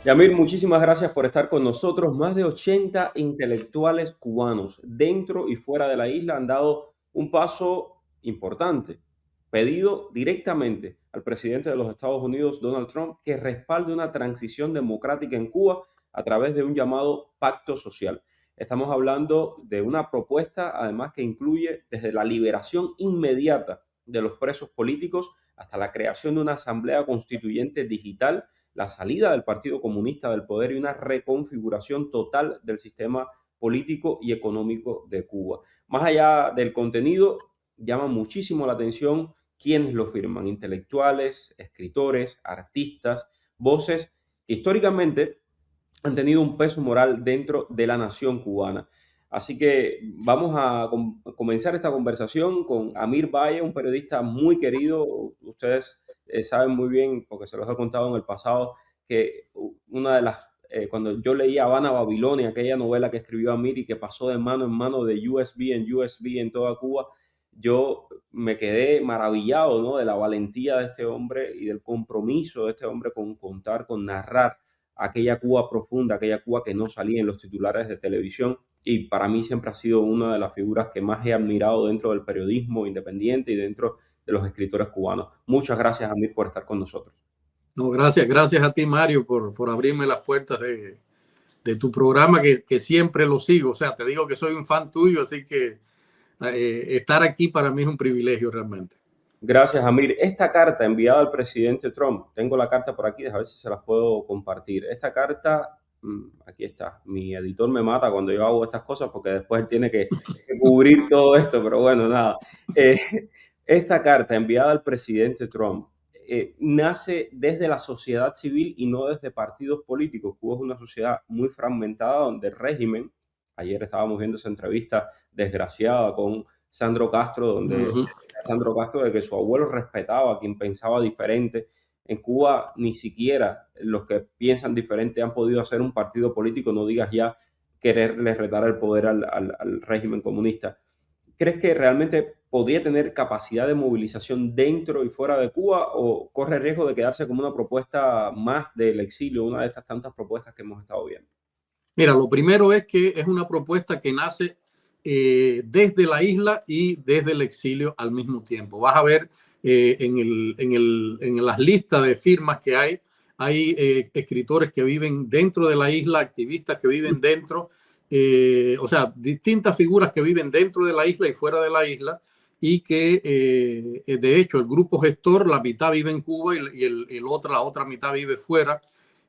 Yamir, muchísimas gracias por estar con nosotros. Más de 80 intelectuales cubanos dentro y fuera de la isla han dado un paso importante, pedido directamente al presidente de los Estados Unidos, Donald Trump, que respalde una transición democrática en Cuba a través de un llamado pacto social. Estamos hablando de una propuesta, además, que incluye desde la liberación inmediata de los presos políticos hasta la creación de una asamblea constituyente digital, la salida del Partido Comunista del poder y una reconfiguración total del sistema político y económico de Cuba. Más allá del contenido, llama muchísimo la atención quienes lo firman: intelectuales, escritores, artistas, voces que históricamente han tenido un peso moral dentro de la nación cubana. Así que vamos a comenzar esta conversación con Amir Valle, un periodista muy querido. Ustedes saben muy bien, porque se los he contado en el pasado, que una de las, cuando yo leía Habana Babilonia, aquella novela que escribió Amir y que pasó de mano en mano, de USB en USB en toda Cuba, yo me quedé maravillado, ¿no?, de la valentía de este hombre y del compromiso de este hombre con contar, con narrar aquella Cuba profunda, aquella Cuba que no salía en los titulares de televisión. Y para mí siempre ha sido una de las figuras que más he admirado dentro del periodismo independiente y dentro de los escritores cubanos. Muchas gracias, Amir, por estar con nosotros. No, gracias a ti, Mario, por abrirme las puertas de tu programa, que siempre lo sigo. O sea, te digo que soy un fan tuyo, así que estar aquí para mí es un privilegio realmente. Gracias, Amir. Esta carta enviada al presidente Trump, tengo la carta por aquí, a ver si se las puedo compartir. Esta carta, aquí está. Mi editor me mata cuando yo hago estas cosas porque después él tiene que cubrir todo esto, pero bueno, nada. Esta carta enviada al presidente Trump nace desde la sociedad civil y no desde partidos políticos. Cuba es una sociedad muy fragmentada donde el régimen, ayer estábamos viendo esa entrevista desgraciada con Sandro Castro, donde Sandro Castro de que su abuelo respetaba a quien pensaba diferente. En Cuba ni siquiera los que piensan diferente han podido hacer un partido político, no digas ya quererle retar el poder al régimen comunista. ¿Crees que realmente podría tener capacidad de movilización dentro y fuera de Cuba o corre riesgo de quedarse como una propuesta más del exilio, una de estas tantas propuestas que hemos estado viendo? Mira, lo primero es que es una propuesta que nace desde la isla y desde el exilio al mismo tiempo. Vas a ver en las listas de firmas que hay escritores que viven dentro de la isla, activistas que viven dentro, o sea, distintas figuras que viven dentro de la isla y fuera de la isla, y que de hecho el grupo gestor, la mitad vive en Cuba y la otra mitad vive fuera.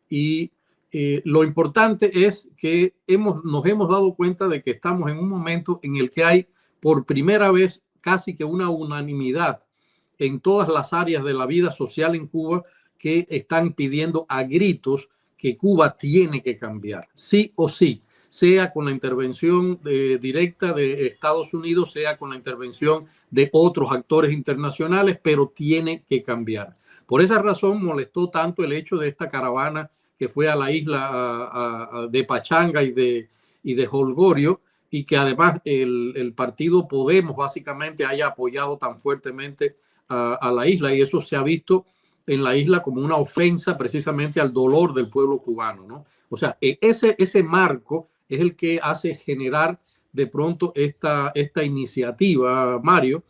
Y lo importante es que nos hemos dado cuenta de que estamos en un momento en el que hay por primera vez casi que una unanimidad en todas las áreas de la vida social en Cuba que están pidiendo a gritos que Cuba tiene que cambiar, sí o sí, sea con la intervención directa de Estados Unidos, sea con la intervención de otros actores internacionales, pero tiene que cambiar. Por esa razón molestó tanto el hecho de esta caravana que fue a la isla de Pachanga y de Holgorio, y que además el partido Podemos básicamente haya apoyado tan fuertemente a la isla, y eso se ha visto en la isla como una ofensa precisamente al dolor del pueblo cubano, ¿no? O sea, ese marco es el que hace generar de pronto esta iniciativa, Mario,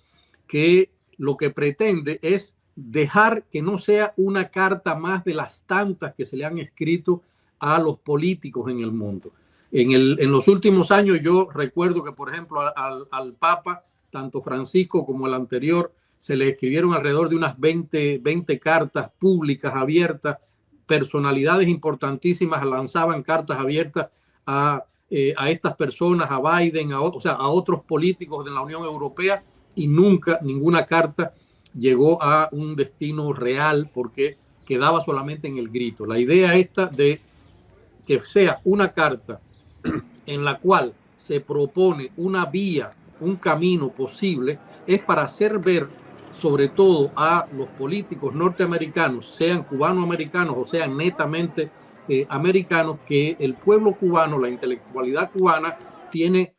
que lo que pretende es dejar que no sea una carta más de las tantas que se le han escrito a los políticos en el mundo. En los últimos años yo recuerdo que, por ejemplo, al Papa, tanto Francisco como el anterior, se le escribieron alrededor de unas 20 cartas públicas abiertas. Personalidades importantísimas lanzaban cartas abiertas a estas personas, a Biden, o sea, a otros políticos de la Unión Europea, y nunca ninguna carta llegó a un destino real porque quedaba solamente en el grito. La idea esta de que sea una carta en la cual se propone una vía, un camino posible, es para hacer ver, sobre todo a los políticos norteamericanos, sean cubanoamericanos o sean netamente americanos, que el pueblo cubano, la intelectualidad cubana, tiene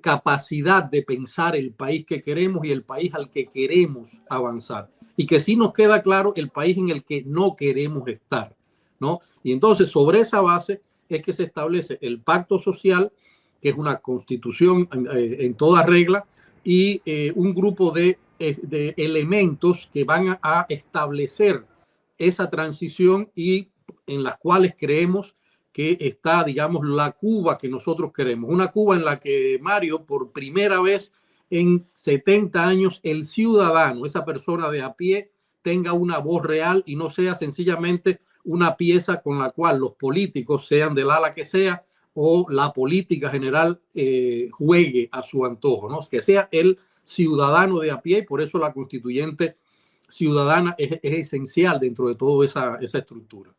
capacidad de pensar el país que queremos y el país al que queremos avanzar. Y que sí nos queda claro el país en el que no queremos estar, ¿no? Y entonces sobre esa base es que se establece el pacto social, que es una constitución en toda regla, y un grupo de elementos que van a establecer esa transición y en las cuales creemos que está, digamos, la Cuba que nosotros queremos. Una Cuba en la que, Mario, por primera vez en 70 años, el ciudadano, esa persona de a pie, tenga una voz real y no sea sencillamente una pieza con la cual los políticos, sean del ala que sea, o la política general juegue a su antojo, ¿no? Que sea el ciudadano de a pie, y por eso la constituyente ciudadana es esencial dentro de toda esa estructura.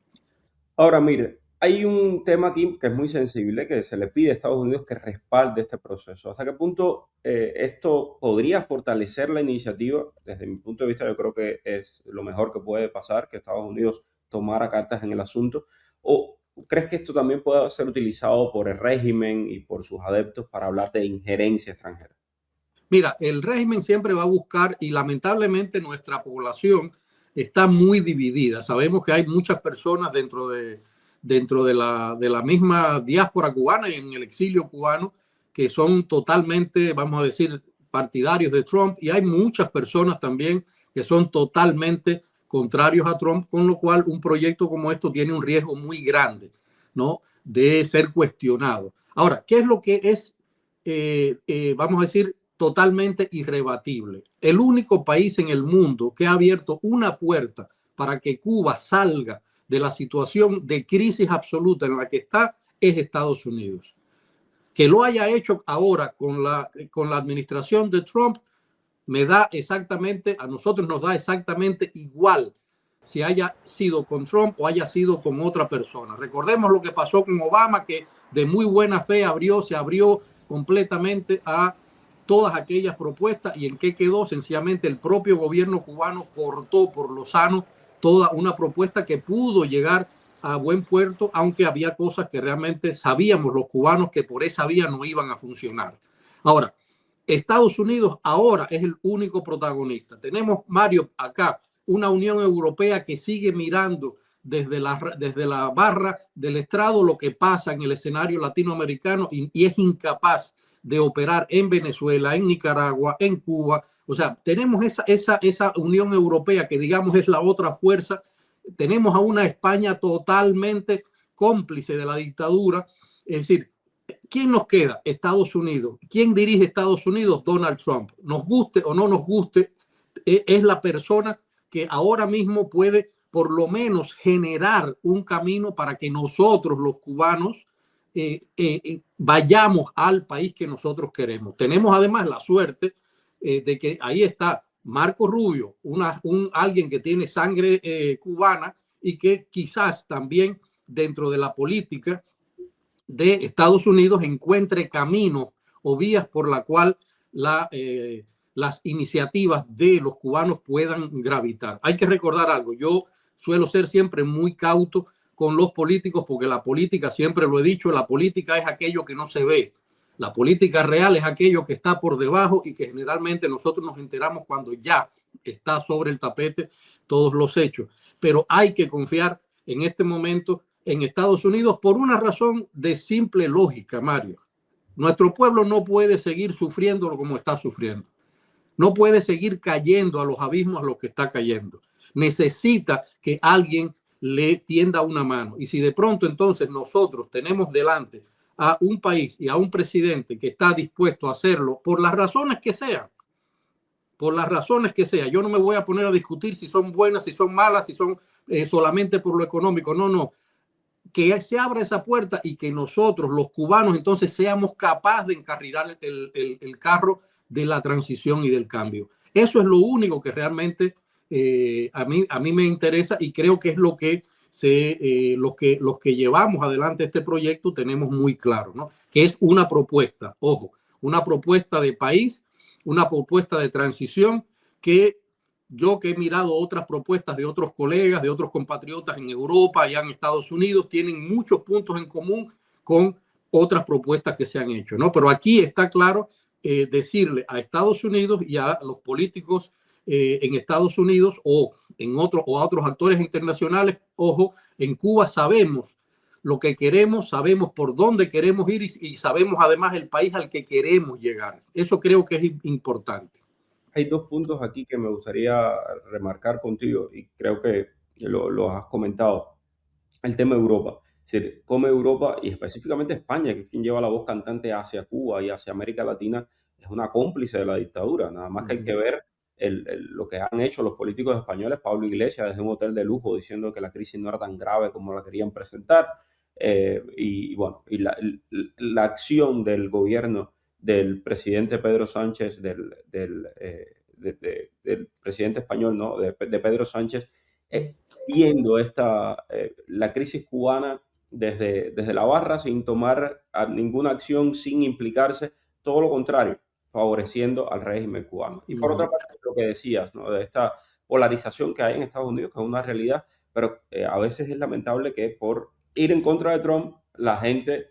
Ahora, mire, hay un tema aquí que es muy sensible, que se le pide a Estados Unidos que respalde este proceso. ¿Hasta qué punto esto podría fortalecer la iniciativa? Desde mi punto de vista, yo creo que es lo mejor que puede pasar, que Estados Unidos tomara cartas en el asunto. ¿O crees que esto también pueda ser utilizado por el régimen y por sus adeptos para hablar de injerencia extranjera? Mira, el régimen siempre va a buscar, y lamentablemente nuestra población está muy dividida. Sabemos que hay muchas personas dentro de la misma diáspora cubana y en el exilio cubano que son totalmente, vamos a decir, partidarios de Trump, y hay muchas personas también que son totalmente contrarios a Trump, con lo cual un proyecto como esto tiene un riesgo muy grande, ¿no?, de ser cuestionado. Ahora, ¿qué es lo que es, vamos a decir, totalmente irrebatible? El único país en el mundo que ha abierto una puerta para que Cuba salga de la situación de crisis absoluta en la que está es Estados Unidos. Que lo haya hecho ahora con la administración de Trump me da exactamente, a nosotros nos da exactamente igual si haya sido con Trump o haya sido con otra persona. Recordemos lo que pasó con Obama, que de muy buena fe se abrió completamente a todas aquellas propuestas, y en qué quedó. Sencillamente el propio gobierno cubano cortó por lo sano toda una propuesta que pudo llegar a buen puerto, aunque había cosas que realmente sabíamos los cubanos que por esa vía no iban a funcionar. Ahora, Estados Unidos ahora es el único protagonista. Tenemos, Mario, acá una Unión Europea que sigue mirando desde la barra del estrado lo que pasa en el escenario latinoamericano, y es incapaz de operar en Venezuela, en Nicaragua, en Cuba. O sea, tenemos esa Unión Europea que, digamos, es la otra fuerza. Tenemos a una España totalmente cómplice de la dictadura. Es decir, ¿quién nos queda? Estados Unidos. ¿Quién dirige Estados Unidos? Donald Trump. Nos guste o no nos guste, es la persona que ahora mismo puede por lo menos generar un camino para que nosotros, los cubanos, vayamos al país que nosotros queremos. Tenemos además la suerte de que ahí está Marco Rubio, alguien que tiene sangre cubana y que quizás también dentro de la política de Estados Unidos encuentre caminos o vías por la cual las iniciativas de los cubanos puedan gravitar. Hay que recordar algo. Yo suelo ser siempre muy cauto con los políticos, porque la política, siempre lo he dicho, la política es aquello que no se ve. La política real es aquello que está por debajo y que generalmente nosotros nos enteramos cuando ya está sobre el tapete todos los hechos. Pero hay que confiar en este momento en Estados Unidos por una razón de simple lógica, Mario. Nuestro pueblo no puede seguir sufriendo como está sufriendo. No puede seguir cayendo a los abismos a los que está cayendo. Necesita que alguien le tienda una mano. Y si de pronto entonces nosotros tenemos delante a un país y a un presidente que está dispuesto a hacerlo por las razones que sean, yo no me voy a poner a discutir si son buenas, si son malas, si son solamente por lo económico. No, no. Que se abra esa puerta y que nosotros, los cubanos, entonces seamos capaces de encarrilar el carro de la transición y del cambio. Eso es lo único que realmente a mí me interesa, y creo que es lo que los que llevamos adelante este proyecto tenemos muy claro, ¿no? Que es una propuesta, ojo, una propuesta de país, una propuesta de transición que yo, que he mirado otras propuestas de otros colegas, de otros compatriotas en Europa y en Estados Unidos, tienen muchos puntos en común con otras propuestas que se han hecho, ¿no? Pero aquí está claro decirle a Estados Unidos y a los políticos en Estados Unidos o en otros o a otros actores internacionales. Ojo, en Cuba sabemos lo que queremos, sabemos por dónde queremos ir y sabemos además el país al que queremos llegar. Eso creo que es importante. Hay dos puntos aquí que me gustaría remarcar contigo y creo que lo has comentado. El tema de Europa. Es decir, cómo Europa y específicamente España, que es quien lleva la voz cantante hacia Cuba y hacia América Latina, es una cómplice de la dictadura. Nada más que hay que ver lo que han hecho los políticos españoles, Pablo Iglesias, desde un hotel de lujo diciendo que la crisis no era tan grave como la querían presentar. Y bueno, y la acción del gobierno del presidente Pedro Sánchez, del presidente español, ¿no? De Pedro Sánchez, viendo la crisis cubana desde la barra sin tomar ninguna acción, sin implicarse, todo lo contrario, favoreciendo al régimen cubano. Y por otra parte, lo que decías, ¿no? De esta polarización que hay en Estados Unidos, que es una realidad, pero a veces es lamentable que por ir en contra de Trump, la gente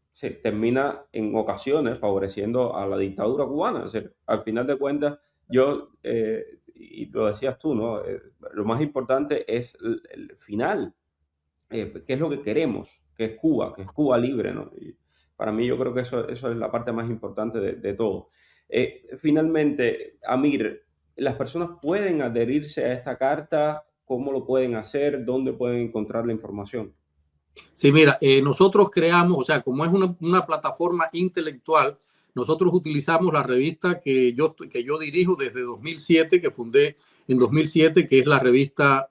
se termina en ocasiones favoreciendo a la dictadura cubana. Es decir, al final de cuentas, y lo decías tú, ¿no? Lo más importante es el final, qué es lo que queremos, que es Cuba libre, ¿no? Y para mí yo creo que eso es la parte más importante de todo. Finalmente, Amir, ¿las personas pueden adherirse a esta carta? ¿Cómo lo pueden hacer? ¿Dónde pueden encontrar la información? Sí, mira, nosotros creamos, o sea, como es una plataforma intelectual, nosotros utilizamos la revista que yo dirijo desde 2007, que fundé en 2007, que es la revista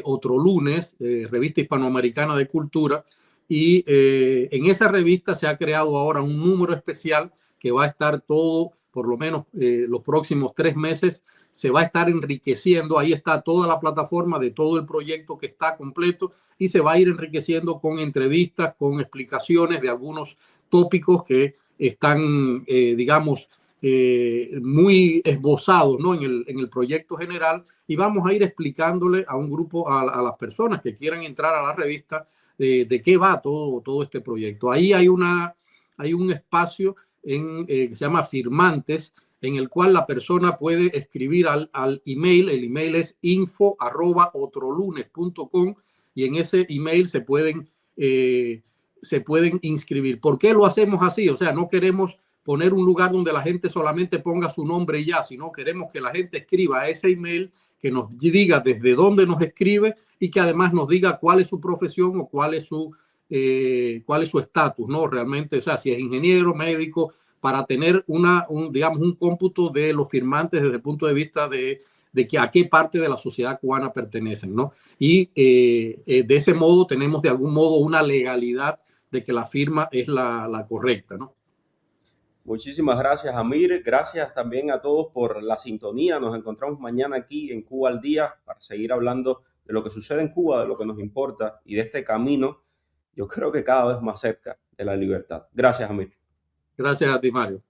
Otro Lunes, revista hispanoamericana de cultura, y en esa revista se ha creado ahora un número especial que va a estar todo, por lo menos los próximos 3 meses, se va a estar enriqueciendo. Ahí está toda la plataforma de todo el proyecto que está completo y se va a ir enriqueciendo con entrevistas, con explicaciones de algunos tópicos que están, digamos, muy esbozados, ¿no? En el proyecto general, y vamos a ir explicándole a un grupo, a las personas que quieran entrar a la revista, de qué va todo este proyecto. Ahí hay un espacio que se llama Firmantes, en el cual la persona puede escribir al email. El email es info@otrolunes.com, y en ese email se pueden inscribir. ¿Por qué lo hacemos así? O sea, no queremos poner un lugar donde la gente solamente ponga su nombre y ya, sino queremos que la gente escriba a ese email, que nos diga desde dónde nos escribe y que además nos diga cuál es su profesión o cuál es su estatus, ¿no? Realmente, o sea, si es ingeniero, médico, para tener digamos, un cómputo de los firmantes desde el punto de vista de que a qué parte de la sociedad cubana pertenecen, ¿no? Y de ese modo tenemos de algún modo una legalidad de que la firma es la correcta, ¿no? Muchísimas gracias, Amir. Gracias también a todos por la sintonía. Nos encontramos mañana aquí en Cuba al Día para seguir hablando de lo que sucede en Cuba, de lo que nos importa y de este camino, yo creo que cada vez más cerca de la libertad. Gracias, Amir. Gracias a ti, Mario.